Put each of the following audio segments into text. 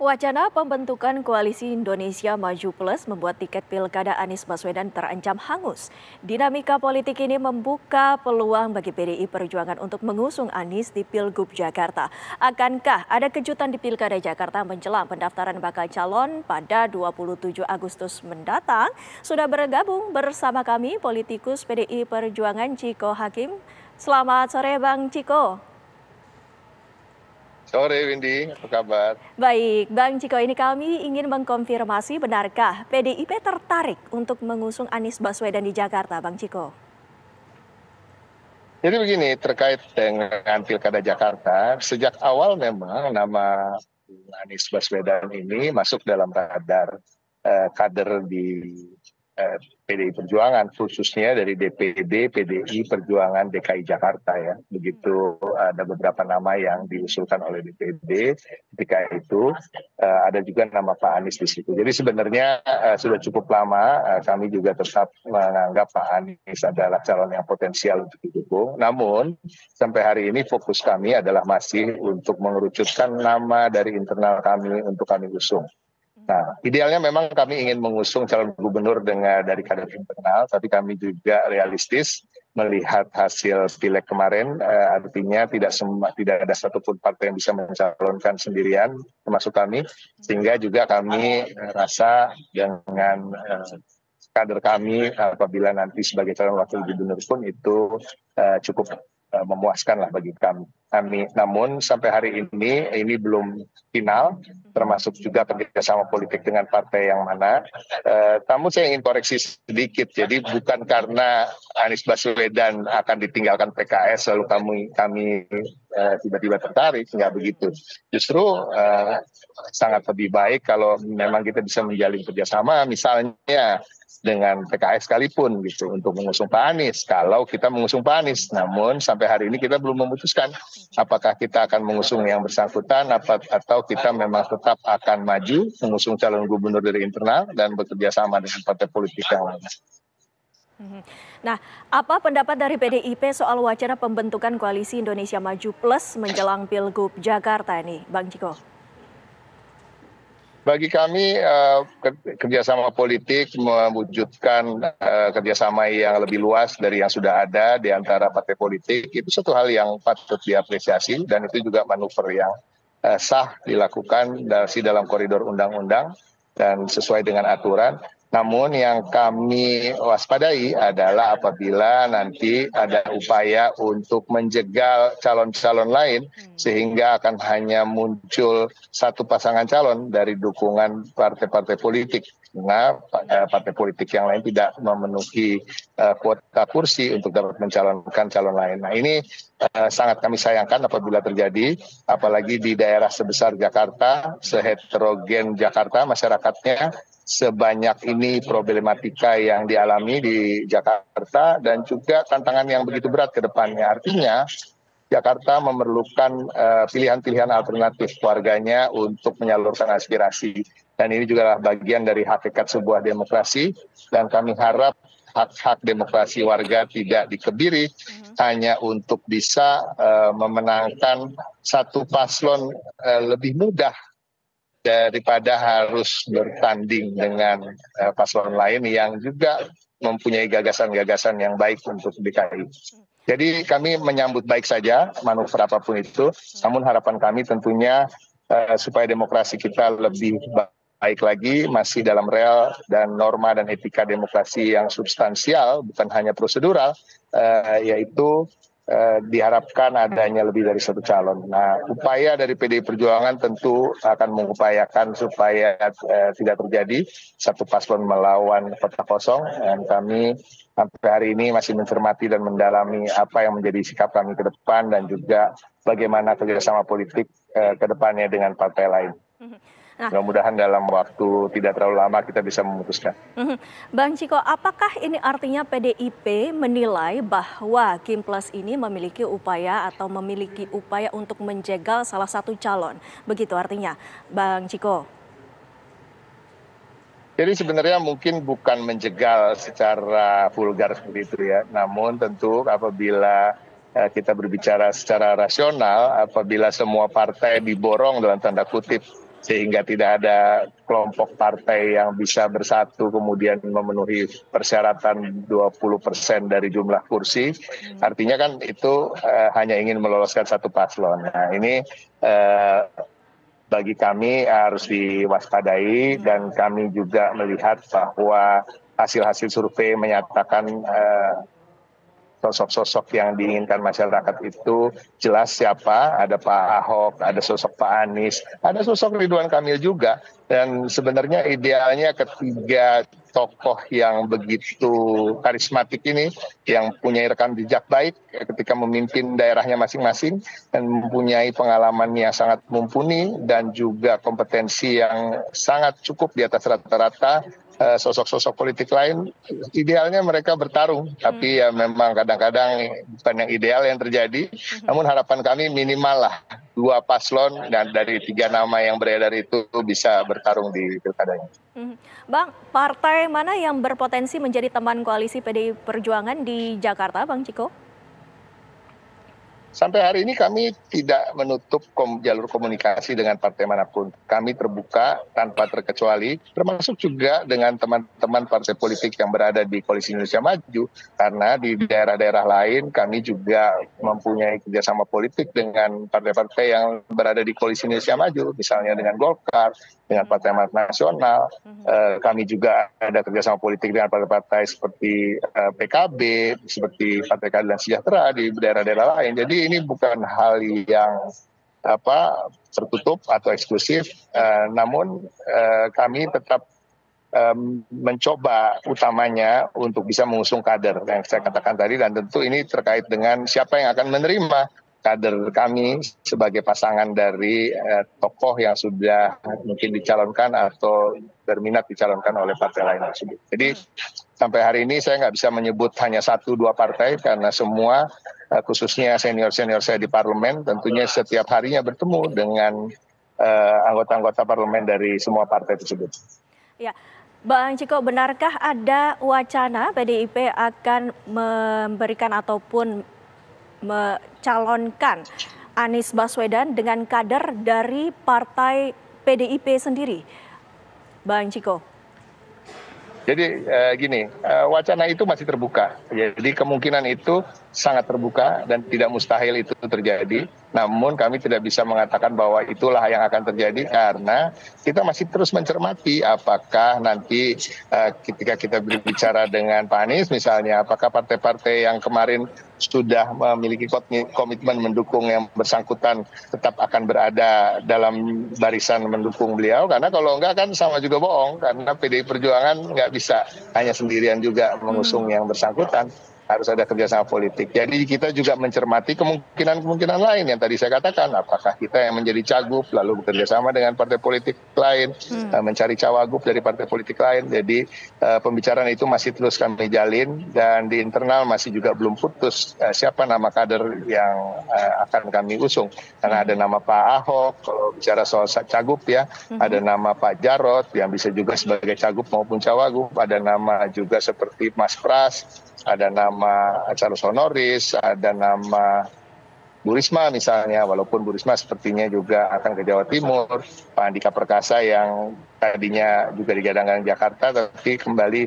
Wacana pembentukan Koalisi Indonesia Maju Plus membuat tiket Pilkada Anies Baswedan terancam hangus. Dinamika politik ini membuka peluang bagi PDI Perjuangan untuk mengusung Anies di Pilgub Jakarta. Akankah ada kejutan di Pilkada Jakarta menjelang pendaftaran bakal calon pada 27 Agustus mendatang? Sudah bergabung bersama kami politikus PDI Perjuangan Chiko Hakim. Selamat sore Bang Chiko. Sore Windy, apa kabar? Baik, Bang Chiko, ini kami ingin mengkonfirmasi benarkah PDIP tertarik untuk mengusung Anies Baswedan di Jakarta, Bang Chiko? Jadi begini, terkait dengan Pilkada Jakarta, sejak awal memang nama Anies Baswedan ini masuk dalam radar kader di PDI Perjuangan, khususnya dari DPD PDI Perjuangan DKI Jakarta ya. Begitu ada beberapa nama yang diusulkan oleh DPD ketika itu, ada juga nama Pak Anies di situ. Jadi sebenarnya sudah cukup lama kami juga tetap menganggap Pak Anies adalah calon yang potensial untuk didukung. Namun sampai hari ini fokus kami adalah masih untuk mengerucutkan nama dari internal kami untuk kami usung. Nah, idealnya memang kami ingin mengusung calon gubernur dari kader internal, tapi kami juga realistis melihat hasil pileg kemarin, artinya tidak ada satupun partai yang bisa mencalonkan sendirian, termasuk kami, sehingga juga kami rasa dengan kader kami apabila nanti sebagai calon wakil gubernur pun itu cukup memuaskan lah bagi kami. Namun sampai hari ini belum final, termasuk juga kerjasama politik dengan partai yang mana. Namun saya ingin koreksi sedikit, jadi bukan karena Anies Baswedan akan ditinggalkan PKS lalu kami tiba-tiba tertarik, nggak begitu. Justru sangat lebih baik kalau memang kita bisa menjalin kerjasama, misalnya dengan PKS sekalipun gitu untuk mengusung Pak Anies. Kalau kita mengusung Pak Anies, namun sampai hari ini kita belum memutuskan apakah kita akan mengusung yang bersangkutan atau kita memang tetap akan maju mengusung calon gubernur dari internal dan bekerja sama dengan partai politik yang lain. Nah, apa pendapat dari PDIP soal wacana pembentukan Koalisi Indonesia Maju Plus menjelang Pilgub Jakarta ini, Bang Chiko? Bagi kami kerjasama politik mewujudkan kerjasama yang lebih luas dari yang sudah ada di antara partai politik itu satu hal yang patut diapresiasi dan itu juga manuver yang sah dilakukan dalam koridor undang-undang dan sesuai dengan aturan. Namun yang kami waspadai adalah apabila nanti ada upaya untuk menjegal calon-calon lain sehingga akan hanya muncul satu pasangan calon dari dukungan partai-partai politik. Karena partai politik yang lain tidak memenuhi kuota kursi untuk dapat mencalonkan calon lain. Nah ini sangat kami sayangkan apabila terjadi, apalagi di daerah sebesar Jakarta, seheterogen Jakarta masyarakatnya, sebanyak ini problematika yang dialami di Jakarta dan juga tantangan yang begitu berat ke depannya. Artinya Jakarta memerlukan pilihan-pilihan alternatif warganya untuk menyalurkan aspirasi. Dan ini juga bagian dari hakikat sebuah demokrasi dan kami harap hak-hak demokrasi warga tidak dikebiri hanya untuk bisa memenangkan satu paslon lebih mudah daripada harus bertanding dengan paslon lain yang juga mempunyai gagasan-gagasan yang baik untuk DKI. Jadi kami menyambut baik saja manuver apapun itu, namun harapan kami tentunya supaya demokrasi kita lebih baik lagi, masih dalam real dan norma dan etika demokrasi yang substansial, bukan hanya prosedural, yaitu diharapkan adanya lebih dari satu calon. Nah, upaya dari PDI Perjuangan tentu akan mengupayakan supaya tidak terjadi satu paslon melawan kota kosong. Dan kami sampai hari ini masih mencermati dan mendalami apa yang menjadi sikap kami ke depan dan juga bagaimana kerjasama politik ke depannya dengan partai lain. Nah, mudah-mudahan dalam waktu tidak terlalu lama kita bisa memutuskan. Bang Chiko, apakah ini artinya PDIP menilai bahwa Kim Plus ini memiliki upaya untuk menjegal salah satu calon? Begitu artinya, Bang Chiko? Jadi sebenarnya mungkin bukan menjegal secara vulgar seperti itu ya. Namun tentu apabila kita berbicara secara rasional, apabila semua partai diborong dalam tanda kutip sehingga tidak ada kelompok partai yang bisa bersatu kemudian memenuhi persyaratan 20% dari jumlah kursi. Artinya kan itu hanya ingin meloloskan satu paslon. Nah ini bagi kami harus diwaspadai, dan kami juga melihat bahwa hasil-hasil survei menyatakan sosok-sosok yang diinginkan masyarakat itu jelas siapa. Ada Pak Ahok, ada sosok Pak Anies, ada sosok Ridwan Kamil juga. Dan sebenarnya idealnya ketiga tokoh yang begitu karismatik ini, yang punya rekam jejak baik ketika memimpin daerahnya masing-masing, dan mempunyai pengalaman yang sangat mumpuni dan juga kompetensi yang sangat cukup di atas rata-rata sosok-sosok politik lain, idealnya mereka bertarung. Tapi ya memang kadang-kadang bukan yang ideal yang terjadi. Namun harapan kami minimal lah 2 paslon dan dari 3 nama yang beredar itu bisa bertarung di pilkadanya. Bang, partai mana yang berpotensi menjadi teman koalisi PDI Perjuangan di Jakarta, Bang Ciko? Sampai hari ini kami tidak menutup jalur komunikasi dengan partai manapun. Kami terbuka tanpa terkecuali, termasuk juga dengan teman-teman partai politik yang berada di Koalisi Indonesia Maju. Karena di daerah-daerah lain kami juga mempunyai kerjasama politik dengan partai-partai yang berada di Koalisi Indonesia Maju. Misalnya dengan Golkar, dengan Partai Amanat Nasional. Kami juga ada kerjasama politik dengan partai-partai seperti PKB, seperti Partai Keadilan Sejahtera di daerah-daerah lain. Jadi ini bukan hal yang tertutup atau eksklusif, namun kami tetap mencoba utamanya untuk bisa mengusung kader yang saya katakan tadi, dan tentu ini terkait dengan siapa yang akan menerima kader kami sebagai pasangan dari tokoh yang sudah mungkin dicalonkan atau berminat dicalonkan oleh partai lain tersebut. Jadi sampai hari ini saya nggak bisa menyebut hanya 1-2 partai, karena semua khususnya senior-senior saya di parlemen tentunya setiap harinya bertemu dengan anggota-anggota parlemen dari semua partai tersebut. Ya, Bang Ciko, benarkah ada wacana PDIP akan memberikan ataupun mencalonkan Anies Baswedan dengan kader dari partai PDIP sendiri, Bang Ciko? Jadi gini, wacana itu masih terbuka. Jadi kemungkinan itu sangat terbuka dan tidak mustahil itu terjadi. Namun kami tidak bisa mengatakan bahwa itulah yang akan terjadi, karena kita masih terus mencermati apakah nanti ketika kita berbicara dengan Pak Anies misalnya, apakah partai-partai yang kemarin sudah memiliki komitmen mendukung yang bersangkutan tetap akan berada dalam barisan mendukung beliau. Karena kalau enggak kan sama juga bohong, karena PDI Perjuangan nggak bisa hanya sendirian juga mengusung yang bersangkutan. Harus ada kerjasama politik. Jadi kita juga mencermati kemungkinan-kemungkinan lain yang tadi saya katakan. Apakah kita yang menjadi cagup lalu bekerja sama dengan partai politik lain, mencari cawagup dari partai politik lain. Jadi pembicaraan itu masih terus kami jalin, dan di internal masih juga belum putus siapa nama kader yang akan kami usung. Karena ada nama Pak Ahok, kalau bicara soal cagup ya, ada nama Pak Jarod yang bisa juga sebagai cagup maupun cawagup, ada nama juga seperti Mas Pras, ada nama Charles Honoris, ada nama Bu Risma misalnya, walaupun Bu Risma sepertinya juga akan ke Jawa Timur, Pak Andika Perkasa yang tadinya juga digadang-gadang Jakarta, tapi kembali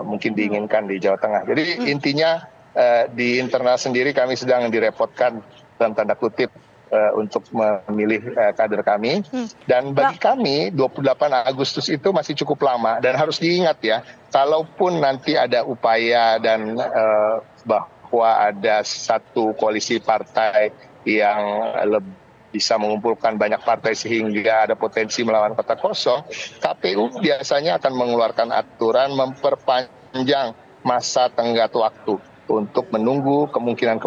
mungkin diinginkan di Jawa Tengah. Jadi intinya di internal sendiri kami sedang direpotkan dalam tanda kutip untuk memilih kader kami. Dan bagi kami 28 Agustus itu masih cukup lama, dan harus diingat ya, kalaupun nanti ada upaya dan bahwa ada satu koalisi partai yang bisa mengumpulkan banyak partai sehingga ada potensi melawan kota kosong, KPU biasanya akan mengeluarkan aturan memperpanjang masa tenggat waktu untuk menunggu kemungkinan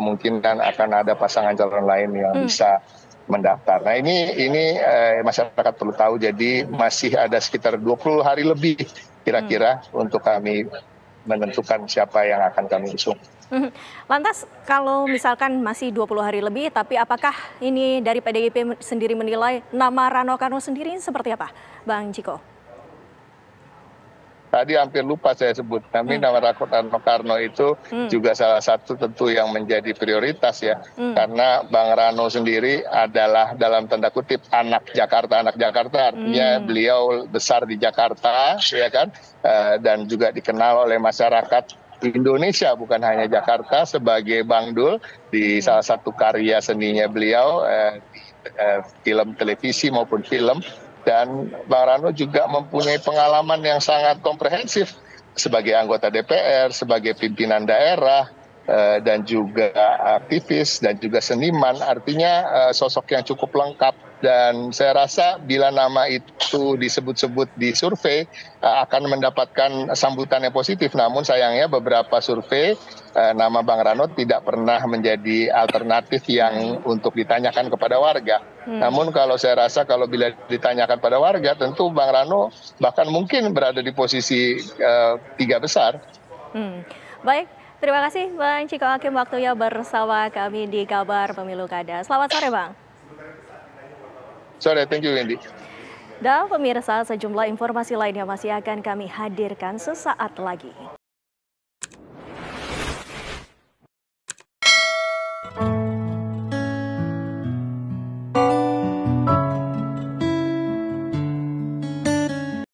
akan ada pasangan calon lain yang bisa mendaftar. Nah ini masyarakat perlu tahu, jadi masih ada sekitar 20 hari lebih kira-kira untuk kami menentukan siapa yang akan kami usung. Lantas kalau misalkan masih 20 hari lebih, tapi apakah ini dari PDIP sendiri menilai nama Rano Karno sendiri seperti apa, Bang Ciko? tadi hampir lupa saya sebut. Tapi nama Rano Karno itu juga salah satu tentu yang menjadi prioritas ya. Karena Bang Rano sendiri adalah dalam tanda kutip anak Jakarta. Artinya beliau besar di Jakarta, ya kan? Dan juga dikenal oleh masyarakat Indonesia, bukan hanya Jakarta, sebagai Bang Dul di salah satu karya seninya beliau, film televisi maupun film. Dan Bang Rano juga mempunyai pengalaman yang sangat komprehensif sebagai anggota DPR, sebagai pimpinan daerah, dan juga aktivis dan juga seniman. Artinya sosok yang cukup lengkap. Dan saya rasa bila nama itu disebut-sebut di survei akan mendapatkan sambutan yang positif. Namun sayangnya beberapa survei nama Bang Rano tidak pernah menjadi alternatif yang untuk ditanyakan kepada warga. Namun kalau saya rasa kalau bila ditanyakan pada warga, tentu Bang Rano bahkan mungkin berada di posisi 3 besar. Baik, terima kasih Bang Ciko Hakim waktunya bersama kami di Kabar Pemilu Kada. Selamat sore Bang. Sore, thank you Wendy. Dan pemirsa, sejumlah informasi lainnya masih akan kami hadirkan sesaat lagi.